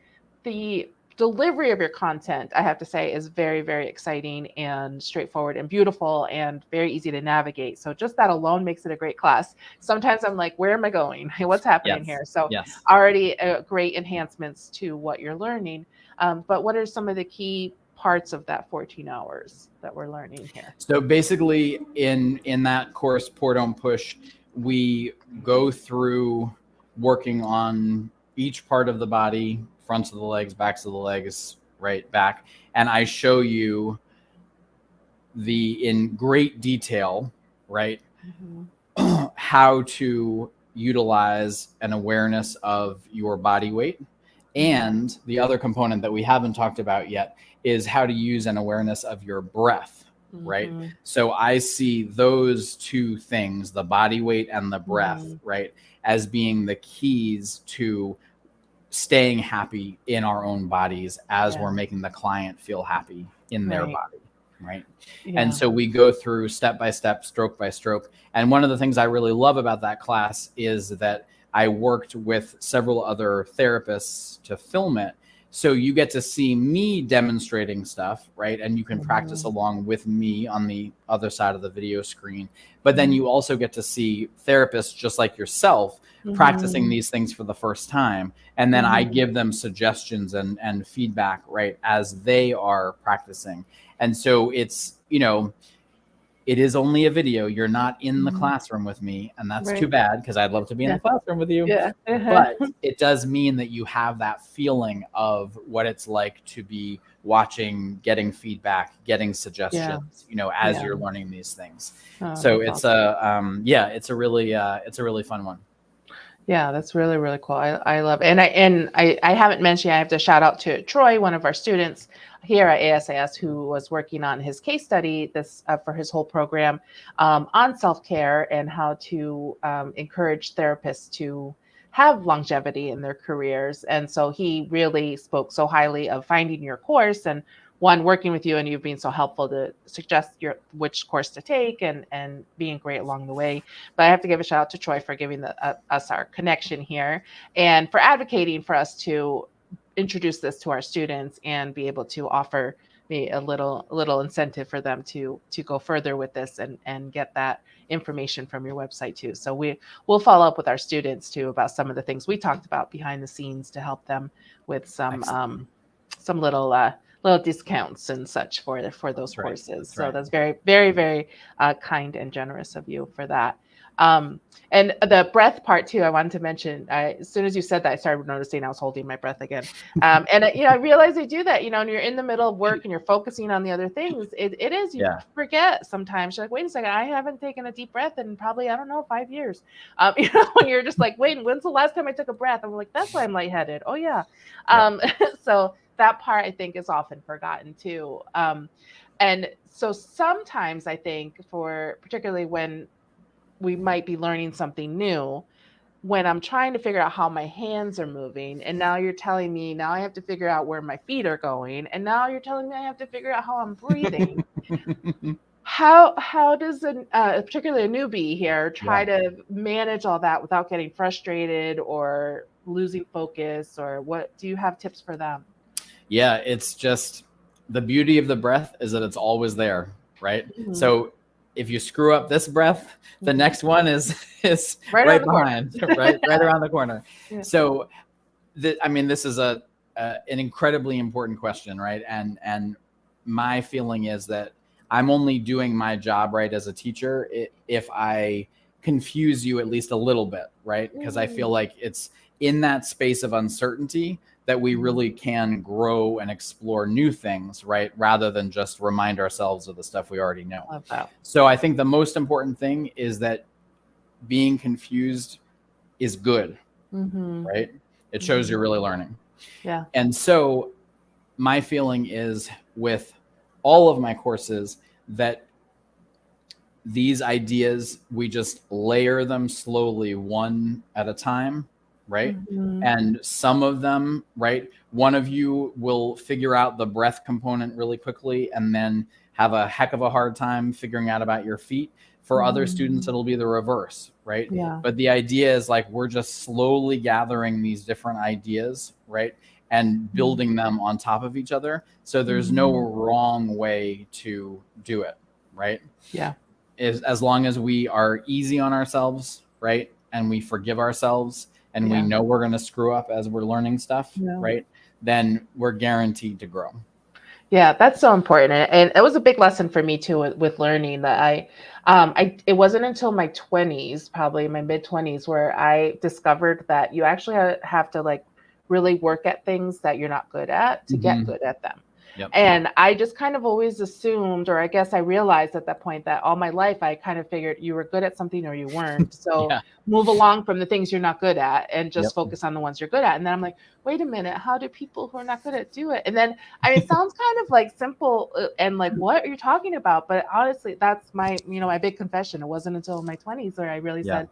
S1: delivery of your content, I have to say, is very, very exciting and straightforward and beautiful and very easy to navigate. So just that alone makes it a great class. Sometimes I'm like, where am I going? What's happening here? So already great enhancements to what you're learning. But what are some of the key parts of that 14 hours that we're learning here?
S2: So basically in that course, Pour Don't Push, we go through working on each part of the body, fronts of the legs, backs of the legs, right, back. And I show you in great detail, right, how to utilize an awareness of your body weight. And the other component that we haven't talked about yet is how to use an awareness of your breath, right? So I see those two things, the body weight and the breath, right, as being the keys to staying happy in our own bodies as we're making the client feel happy in their body, right? And so we go through step by step, stroke by stroke. And one of the things I really love about that class is that I worked with several other therapists to film it. So you get to see me demonstrating stuff, right? And you can practice along with me on the other side of the video screen. But then you also get to see therapists just like yourself practicing these things for the first time. And then I give them suggestions and feedback, right, as they are practicing. And so it's, it is only a video. You're not in the classroom with me. And that's too bad, because I'd love to be in the classroom with you. But it does mean that you have that feeling of what it's like to be watching, getting feedback, getting suggestions, as you're learning these things. So it's awesome. It's a really fun one.
S1: Yeah, that's really, really cool. I love it. And I haven't mentioned, I have to shout out to Troy, one of our students here at ASAS, who was working on his case study for his whole program on self-care and how to encourage therapists to have longevity in their careers. And so he really spoke so highly of finding your course and working with you, and you've been so helpful to suggest which course to take and being great along the way. But I have to give a shout out to Troy for giving us our connection here and for advocating for us to introduce this to our students and be able to offer me a little incentive for them to go further with this and get that information from your website too. So we'll follow up with our students too about some of the things we talked about behind the scenes to help them with some little discounts and such for those courses. So that's very, very, very kind and generous of you for that. And the breath part too, I wanted to mention, as soon as you said that, I started noticing I was holding my breath again. And I realized I do that, and you're in the middle of work and you're focusing on the other things. It is, you forget sometimes. You're like, wait a second, I haven't taken a deep breath in probably, I don't know, 5 years. When you're just like, wait, when's the last time I took a breath? I'm like, that's why I'm lightheaded. Oh yeah. So that part I think is often forgotten too. And so sometimes I think particularly when we might be learning something new, when I'm trying to figure out how my hands are moving, and now you're telling me now I have to figure out where my feet are going, and now you're telling me I have to figure out how I'm breathing. How does particularly a newbie here try to manage all that without getting frustrated or losing focus, or what do you have tips for them?
S2: Yeah, it's just the beauty of the breath is that it's always there, right? So if you screw up this breath, the next one is right behind, right around the corner. So, this is an incredibly important question, right? And my feeling is that I'm only doing my job right as a teacher if I confuse you at least a little bit, right? Because I feel like it's in that space of uncertainty that we really can grow and explore new things, right? Rather than just remind ourselves of the stuff we already know.
S1: Love that.
S2: So I think the most important thing is that being confused is good, right? It shows you're really learning.
S1: Yeah.
S2: And so my feeling is with all of my courses that these ideas, we just layer them slowly one at a time, right?
S1: Mm-hmm.
S2: And some of them, right, one of you will figure out the breath component really quickly and then have a heck of a hard time figuring out about your feet. For other students, it'll be the reverse, right?
S1: Yeah.
S2: But the idea is like we're just slowly gathering these different ideas, right? And building them on top of each other. So there's no wrong way to do it, right?
S1: Yeah.
S2: As long as we are easy on ourselves, right? And we forgive ourselves and we know we're going to screw up as we're learning stuff, right? Then we're guaranteed to grow.
S1: Yeah, that's so important. And it was a big lesson for me too with learning that it wasn't until my 20s, probably my mid 20s, where I discovered that you actually have to like really work at things that you're not good at to get good at them.
S2: Yep.
S1: And I just kind of always assumed, or I guess I realized at that point that all my life I kind of figured you were good at something or you weren't. So move along from the things you're not good at and just focus on the ones you're good at. And then I'm like, wait a minute, how do people who are not good at do it? And then it sounds kind of like simple and like, what are you talking about? But honestly, that's my big confession. It wasn't until my 20s where I really said,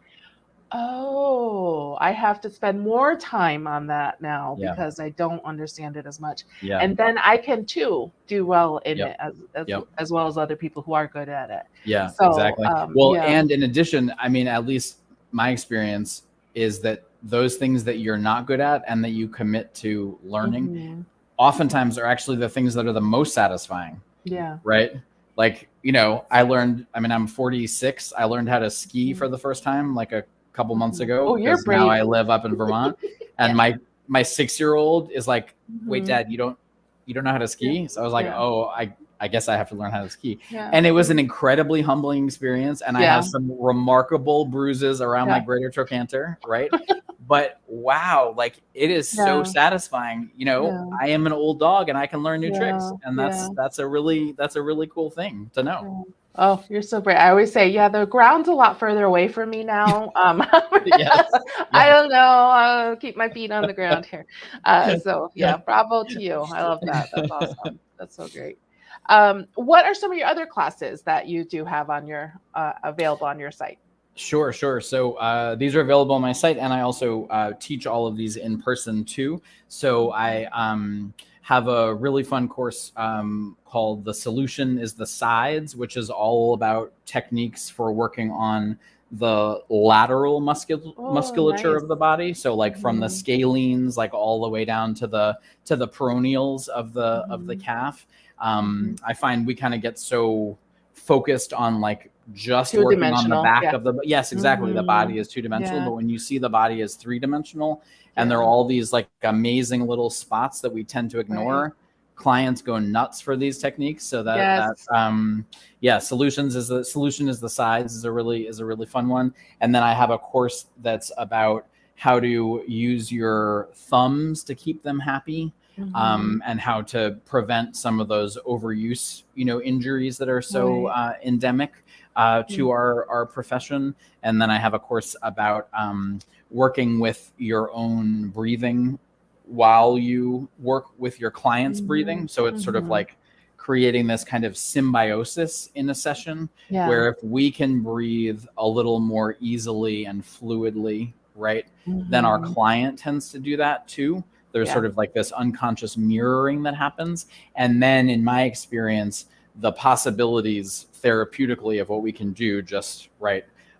S1: oh, I have to spend more time on that now because I don't understand it as much. And then I can too do well in it as well as other people who are good at it.
S2: Yeah,
S1: so,
S2: exactly. And in addition, I mean, at least my experience is that those things that you're not good at and that you commit to learning oftentimes are actually the things that are the most satisfying.
S1: Yeah.
S2: Right. Like, I'm 46. I learned how to ski for the first time, like a couple months ago, because now I live up in Vermont and my 6-year-old is like, wait, Dad, you don't know how to ski? So I was like, oh, I guess I have to learn how to ski. And it was an incredibly humbling experience. And I have some remarkable bruises around my greater trochanter. Right. But wow, like it is so satisfying. I am an old dog and I can learn new tricks. And that's a really cool thing to know.
S1: Oh, you're so great. I always say, the ground's a lot further away from me now. I don't know. I'll keep my feet on the ground here. Bravo to you. I love that. That's awesome. That's so great. What are some of your other classes that you do have on your available on your site?
S2: Sure. So these are available on my site, and I also teach all of these in person too. So I have a really fun course called The Solution is the Sides, which is all about techniques for working on the lateral musculature of the body. So like from the scalenes, like all the way down to the peroneals of the calf. I find we kind of get so focused on like just working on the back of the the body is two-dimensional, but when you see the body as three-dimensional and there are all these like amazing little spots that we tend to ignore, clients go nuts for these techniques. So Solution is the Sides is a really fun one. And then I have a course that's about how to use your thumbs to keep them happy. And how to prevent some of those overuse, injuries that are so endemic to our profession. And then I have a course about working with your own breathing while you work with your client's breathing. So it's sort of like creating this kind of symbiosis in a session where if we can breathe a little more easily and fluidly, right, then our client tends to do that too. There's sort of like this unconscious mirroring that happens. And then in my experience, the possibilities therapeutically of what we can do just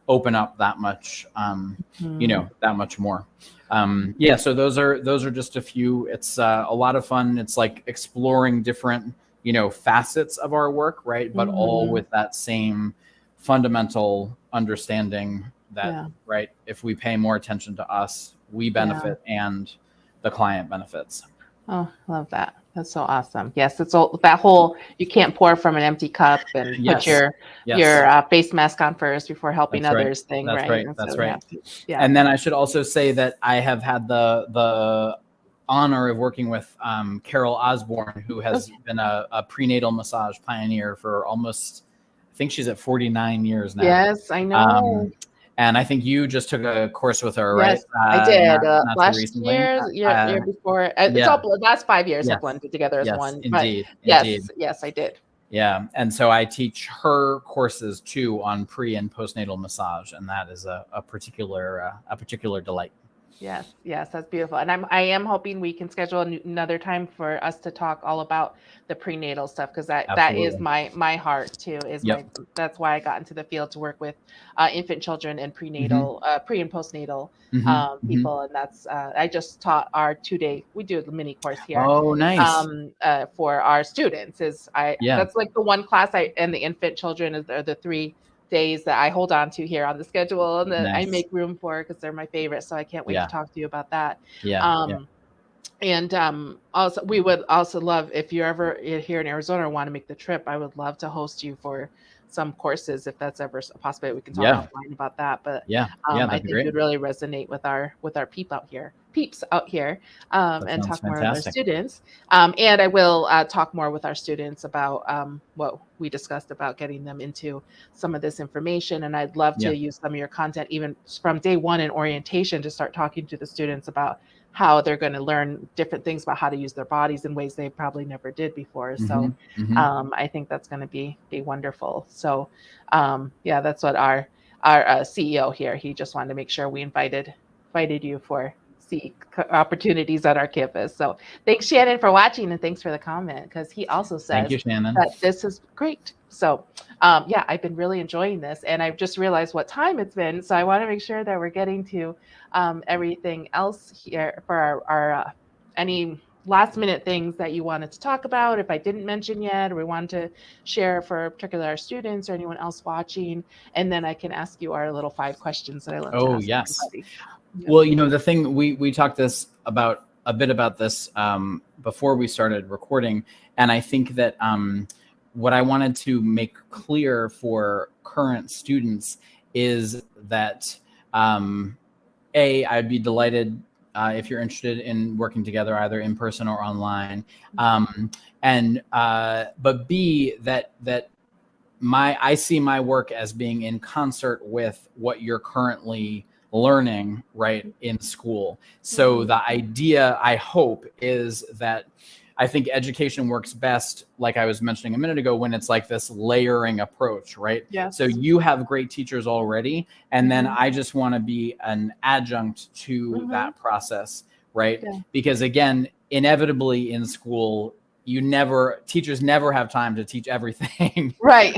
S2: open up that much, that much more. So those are just a few. It's a lot of fun. It's like exploring different, facets of our work, right? But all with that same fundamental understanding that, if we pay more attention to us, we benefit and the client benefits.
S1: Oh, I love that. That's so awesome. Yes, it's all that whole you can't pour from an empty cup and put your face mask on first before helping others thing.
S2: That's right. That's right.
S1: Yeah.
S2: And then I should also say that I have had the honor of working with Carol Osborne, who has been a prenatal massage pioneer for almost, I think she's at 49 years now.
S1: Yes, I know.
S2: And I think you just took a course with her, right?
S1: Yes, I did. Last year before. It's all last 5 years have blended together as one.
S2: Indeed.
S1: Yes, I did.
S2: Yeah. And so I teach her courses too on pre and postnatal massage. And that is a particular delight.
S1: Yes, yes, that's beautiful. And I am hoping we can schedule another time for us to talk all about the prenatal stuff, because that is
S2: Absolutely.
S1: my heart too.
S2: Yep.
S1: That's why I got into the field, to work with infant children and
S2: Mm-hmm.
S1: prenatal, pre and postnatal
S2: Mm-hmm. Mm-hmm.
S1: people. And that's I just taught our 2 day. We do a mini course here
S2: Oh, nice.
S1: for our students.
S2: Yeah.
S1: That's like the one class and the infant children are the 3 days that I hold on to here on the schedule, and that I
S2: Nice.
S1: make room for, because they're my favorite. So I can't wait to
S2: Yeah.
S1: talk to you about that.
S2: Yeah. Yeah.
S1: Um, and also, we would also love, if you're ever here in Arizona or want to make the trip, I would love to host you for some courses, if that's ever a possibility. We can talk
S2: Yeah.
S1: offline about that. But
S2: Yeah. Yeah.
S1: I
S2: That'd be
S1: think
S2: great.
S1: you'd really resonate with our peeps out here,
S2: That
S1: and
S2: sounds
S1: talk more with our
S2: fantastic.
S1: students. And I will talk more with our students about what we discussed about getting them into some of this information. And I'd love
S2: Yeah.
S1: to use some of your content, even from day one in orientation, to start talking to the students about how they're going to learn different things about how to use their bodies in ways they probably never did before. So
S2: Mm-hmm. Mm-hmm.
S1: I think that's going to be wonderful. So yeah, that's what our CEO here, he just wanted to make sure we invited you for opportunities at our campus. So thanks, Shannon, for watching, and thanks for the comment, because he also
S2: Thank
S1: says
S2: you, Shannon.
S1: that this is great. So yeah, I've been really enjoying this, and I've just realized what time it's been. So I want to make sure that we're getting to everything else here for our any last minute things that you wanted to talk about, if I didn't mention yet, or we wanted to share for particular our students or anyone else watching. And then I can ask you our little 5 questions that I love to
S2: Oh,
S1: ask
S2: yes.
S1: everybody. Yeah.
S2: Well, the thing we talked this about a bit about this before we started recording, and I think that what I wanted to make clear for current students is that I'd be delighted if you're interested in working together, either in person or online, but B, that I see my work as being in concert with what you're currently learning right in school. So the idea, I hope, is that I think education works best, like I was mentioning a minute ago, when it's like this layering approach, right?
S1: Yes.
S2: So you have great teachers already, and then I just want to be an adjunct to that process, right?
S1: Yeah.
S2: Because again, inevitably in school, teachers never have time to teach everything.
S1: Right.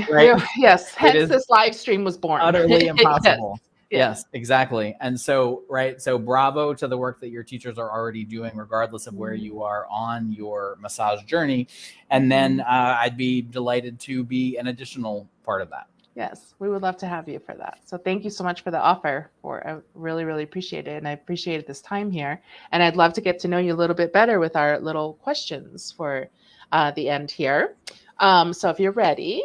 S1: Yes. Hence this live stream was born.
S2: Utterly impossible.
S1: Yes,
S2: exactly. And so, so bravo to the work that your teachers are already doing, regardless of where you are on your massage journey. And then I'd be delighted to be an additional part of that.
S1: Yes, we would love to have you for that. So thank you so much for the offer. I really, really appreciate it. And I appreciated this time here. And I'd love to get to know you a little bit better with our little questions for the end here. So if you're ready,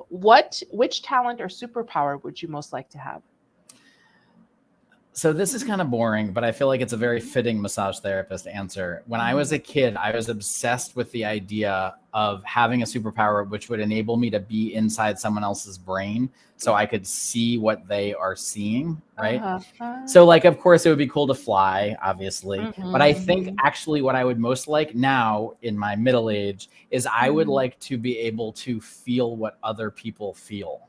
S1: which talent or superpower would you most like to have?
S2: So this is kind of boring, but I feel like it's a very fitting massage therapist answer. When I was a kid, I was obsessed with the idea of having a superpower which would enable me to be inside someone else's brain so I could see what they are seeing, right? So like, of course, it would be cool to fly, obviously. But I think actually what I would most like now in my middle age is I would like to be able to feel what other people feel.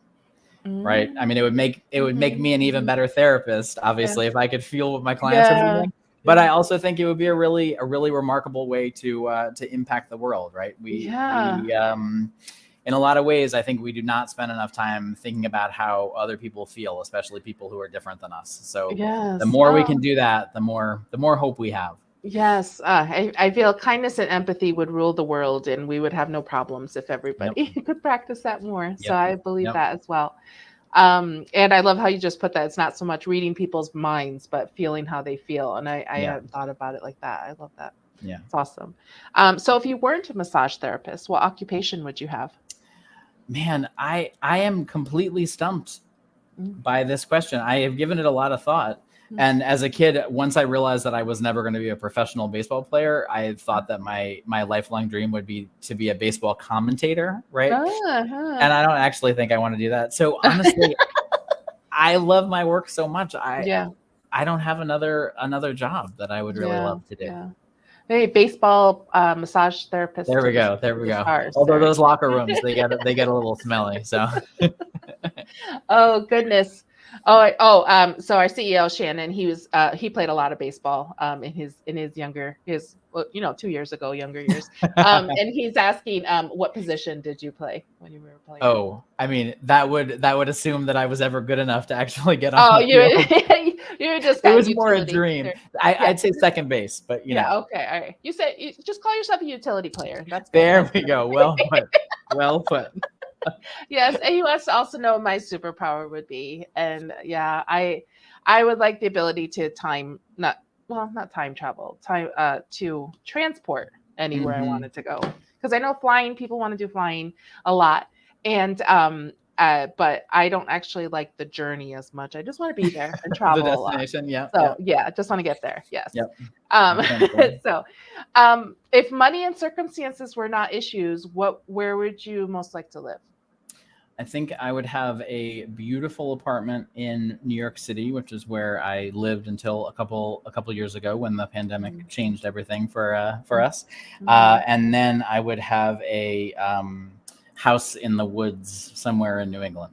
S2: Right. I mean, it would make me an even better therapist, obviously, if I could feel what my clients are feeling. But I also think it would be a really remarkable way to impact the world. Right. We in a lot of ways, I think we do not spend enough time thinking about how other people feel, especially people who are different than us. So the more we can do that, the more hope we have.
S1: Yes, I feel kindness and empathy would rule the world, and we would have no problems if everybody could practice that more. So I believe that as well. And I love how you just put that. It's not so much reading people's minds, but feeling how they feel. And I hadn't thought about it like that. I love that.
S2: Yeah,
S1: it's awesome. So if you weren't a massage therapist, what occupation would you have?
S2: Man, I am completely stumped by this question. I have given it a lot of thought. And as a kid, once I realized that I was never going to be a professional baseball player, I thought that my lifelong dream would be to be a baseball commentator, right? And I don't actually think I want to do that. So honestly, I love my work so much. I don't have another job that I would really love to do.
S1: Hey, baseball massage therapist.
S2: There
S1: to
S2: we
S1: the,
S2: go. There
S1: to
S2: we
S1: the
S2: go.
S1: stars,
S2: Although
S1: sir.
S2: those locker rooms, they get a little smelly. So
S1: Oh goodness. So our CEO Shannon, he played a lot of baseball in his younger his well, 2 years ago, younger years. And he's asking, what position did you play when you were playing?
S2: oh, I mean that would assume that I was ever good enough to actually get on
S1: Oh,
S2: the field.
S1: you just
S2: It
S1: got
S2: was more a
S1: utility.
S2: dream.
S1: Yeah,
S2: I'd say second base, but
S1: yeah, okay, all right. You said you just call yourself a utility player. That's good.
S2: there
S1: That's
S2: we
S1: good.
S2: go. Well put. Well put.
S1: Yes, and he wants to also know what my superpower would be. And yeah, I would like the ability to not time travel, to transport anywhere I
S2: Mhm.
S1: wanted to go. Because I know flying, people want to do flying a lot. And but I don't actually like the journey as much. I just want to be there and
S2: The
S1: travel a lot.
S2: destination. Yeah.
S1: So yeah, I just want to get there. Yes.
S2: Yep.
S1: Um,
S2: Totally.
S1: so if money and circumstances were not issues, where would you most like to live?
S2: I think I would have a beautiful apartment in New York City, which is where I lived until a couple years ago when the pandemic changed everything for us.
S1: Mhm.
S2: And then I would have a house in the woods somewhere in New England.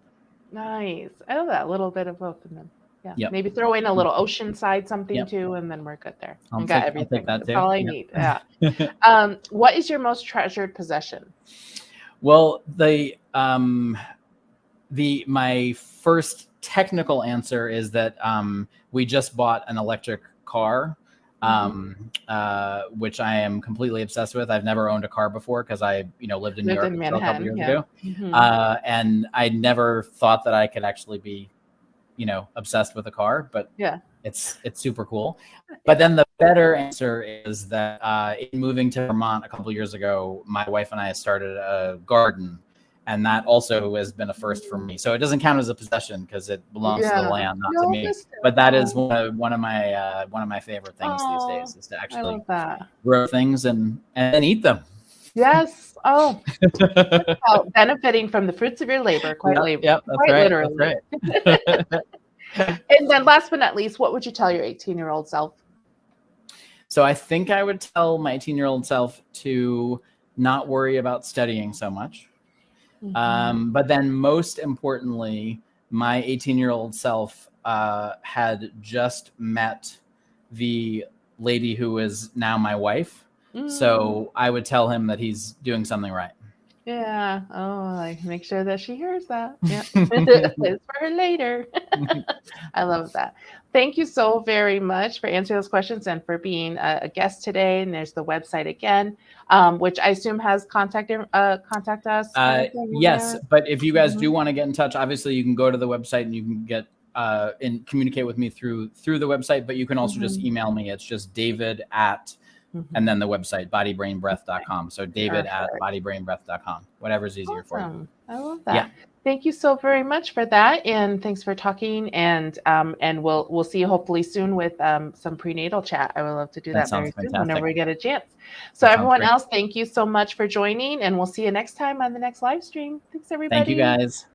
S1: Nice. I love that. A little bit of both of them. Yeah.
S2: Yep.
S1: Maybe throw in a little oceanside something
S2: Yep.
S1: too, and then we're good there.
S2: I'll
S1: We got
S2: take
S1: everything.
S2: that
S1: That's
S2: too.
S1: all I
S2: Yep.
S1: need. Yeah. What is your most treasured possession?
S2: Well, my first technical answer is that we just bought an electric car, which I am completely obsessed with. I've never owned a car before because I lived in New
S1: Lived
S2: York
S1: in
S2: until a couple
S1: Manhattan.
S2: years
S1: Yeah.
S2: ago, and I never thought that I could actually be obsessed with a car, but
S1: Yeah.
S2: it's super cool. But then the better answer is that in moving to Vermont a couple years ago, my wife and I started a garden, and that also has been a first for me. So it doesn't count as a possession because it belongs to the
S1: Yeah.
S2: land, not to
S1: No,
S2: me.
S1: but still.
S2: But that is one of my favorite things these
S1: Oh,
S2: days is to
S1: I
S2: actually
S1: love that.
S2: grow things and eat them.
S1: Yes. Oh, about benefiting from the fruits of your labor,
S2: Yep, that's
S1: quite
S2: right.
S1: literally.
S2: That's right.
S1: And then last but not least, what would you tell your 18-year-old self?
S2: So I think I would tell my 18-year-old self to not worry about studying so much. But then most importantly, my 18-year-old self had just met the lady who is now my wife. So I would tell him that he's doing something right.
S1: Yeah. Oh, like make sure that she hears that. Yeah. It's for her later. I love that. Thank you so very much for answering those questions and for being a guest today. And there's the website again, which I assume has contact us kind of thing in
S2: Yes,
S1: there.
S2: but if you guys do want to get in touch, obviously you can go to the website and you can get and communicate with me through the website. But you can also just email me. It's just David at and then the website bodybrainbreath.com. So David at bodybrainbreath.com. Whatever's easier for you.
S1: I love that.
S2: Yeah.
S1: Thank you so very much for that, and thanks for talking. And we'll see you hopefully soon with some prenatal chat. I would love to do that very soon whenever we get a chance. So everyone else, thank you so much for joining, and we'll see you next time on the next live stream. Thanks, everybody.
S2: Thank you, guys.